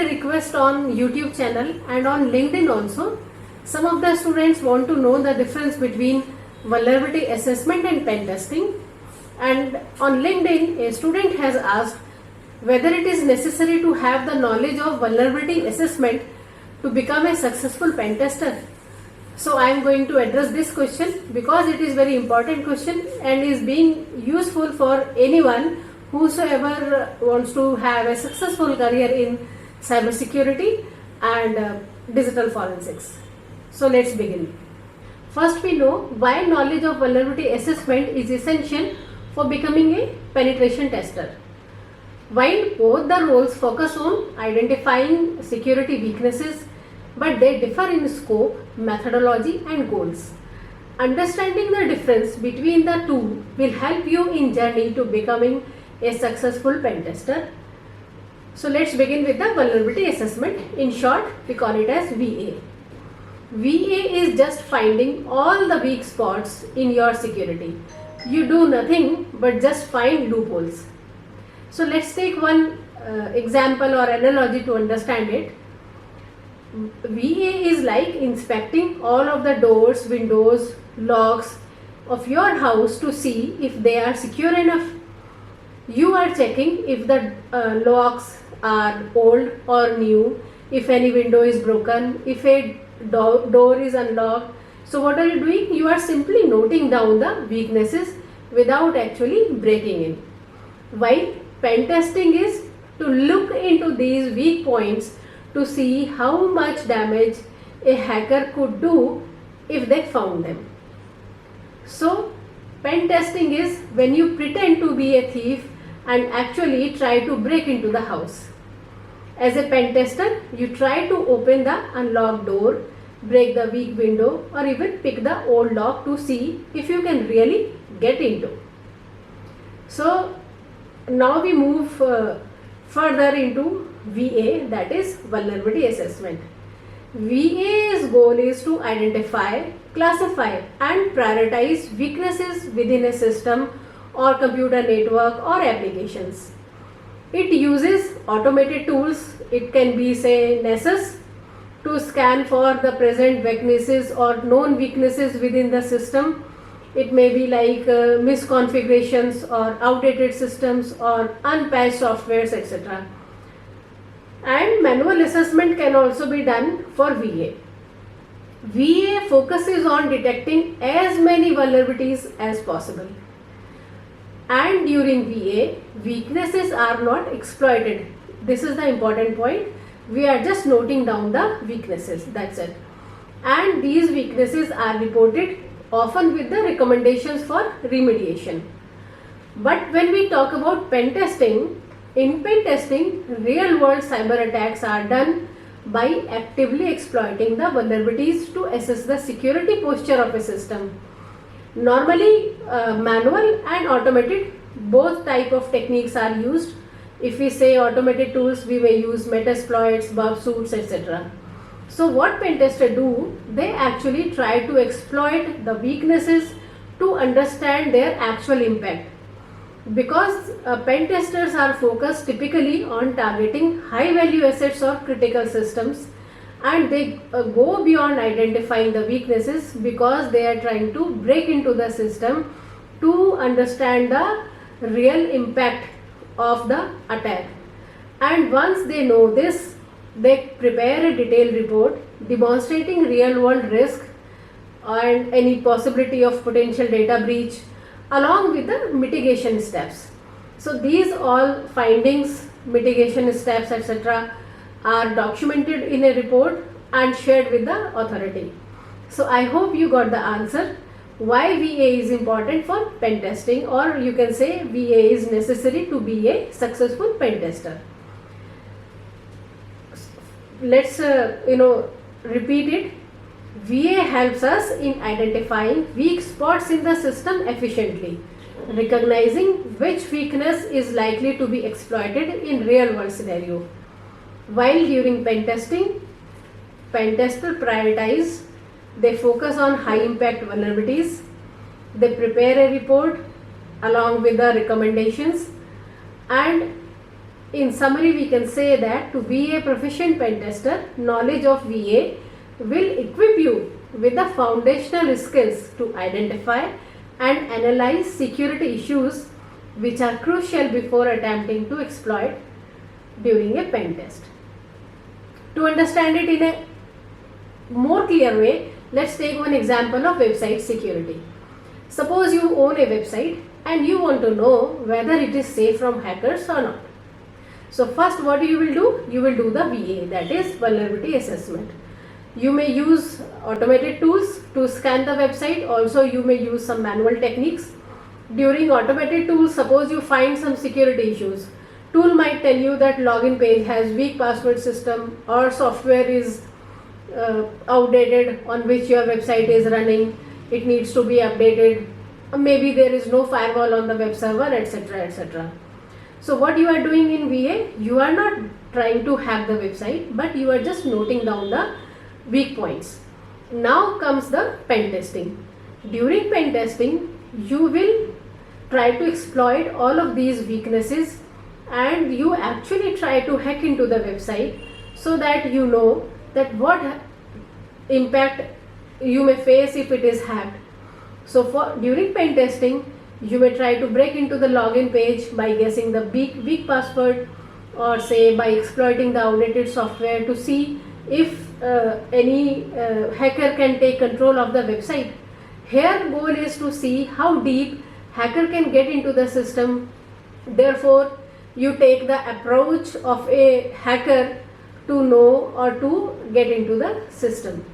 a request on YouTube channel and on LinkedIn also. Some of the students want to know the difference between vulnerability assessment and pen testing. And on LinkedIn, a student has asked whether it is necessary to have the knowledge of vulnerability assessment to become a successful pen tester. So I am going to address this question because it is very important question and is being useful for anyone whosoever wants to have a successful career in cybersecurity and digital forensics. So let's begin. First, we know why knowledge of vulnerability assessment is essential for becoming a penetration tester. While both the roles focus on identifying security weaknesses, but they differ in scope, methodology and goals. Understanding the difference between the two will help you in journey to becoming a successful pen tester. So let's begin with the vulnerability assessment. In short, we call it as VA. VA is just finding all the weak spots in your security. You do nothing but just find loopholes. So let's take one example or analogy to understand it. VA is like inspecting all of the doors, windows, locks of your house to see if they are secure enough. You are checking if the locks are old or new, if any window is broken, if a door is unlocked. So what are you doing? You are simply noting down the weaknesses without actually breaking in. While pen testing is to look into these weak points to see how much damage a hacker could do if they found them. So pen testing is when you pretend to be a thief and actually try to break into the house. As a pen tester, you try to open the unlocked door, break the weak window or even pick the old lock to see if you can really get into. So now we move further into VA, that is vulnerability assessment. VA's goal is to identify, classify and prioritize weaknesses within a system or computer network or applications. It uses automated tools. It can be say Nessus to scan for the present weaknesses or known weaknesses within the system. It may be like misconfigurations or outdated systems or unpatched softwares, etc. And manual assessment can also be done for VA. VA focuses on detecting as many vulnerabilities as possible. And during VA, weaknesses are not exploited. This is the important point. We are just noting down the weaknesses, that's it. And these weaknesses are reported often with the recommendations for remediation. But when we talk about pen testing, in pen testing, real world cyber attacks are done by actively exploiting the vulnerabilities to assess the security posture of a system. Normally, manual and automated, both type of techniques are used. If we say automated tools, we may use Metasploits, bug suits, etc. So what pen testers do, they actually try to exploit the weaknesses to understand their actual impact. Because pen testers are focused typically on targeting high value assets or critical systems, and they go beyond identifying the weaknesses because they are trying to break into the system to understand the real impact of the attack. And once they know this, they prepare a detailed report demonstrating real world risk and any possibility of potential data breach along with the mitigation steps. So these all findings, mitigation steps, etc. are documented in a report and shared with the authority. So I hope you got the answer why VA is important for pen testing, or you can say VA is necessary to be a successful pen tester. Let's repeat it. VA helps us in identifying weak spots in the system efficiently, recognizing which weakness is likely to be exploited in real world scenario. While during pen testing, pen testers prioritize, they focus on high impact vulnerabilities, they prepare a report along with the recommendations, and in summary, we can say that to be a proficient pen tester, knowledge of VA will equip you with the foundational skills to identify and analyze security issues which are crucial before attempting to exploit during a pen test. To understand it in a more clear way, let's take one example of website security. Suppose you own a website and you want to know whether it is safe from hackers or not. So first what you will do? You will do the VA, that is vulnerability assessment. You may use automated tools to scan the website. Also you may use some manual techniques. During automated tools, suppose you find some security issues. Tool might tell you that login page has weak password system or software is outdated on which your website is running. It needs to be updated. Maybe there is no firewall on the web server, etc., etc. So what you are doing in VA, you are not trying to hack the website, but you are just noting down the weak points. Now comes the pen testing. During pen testing, you will try to exploit all of these weaknesses and you actually try to hack into the website so that you know that what impact you may face if it is hacked. So during pen testing, you may try to break into the login page by guessing the weak password, or say by exploiting the outdated software to see if any hacker can take control of the website. Here goal is to see how deep hacker can get into the system. Therefore, you take the approach of a hacker to know or to get into the system.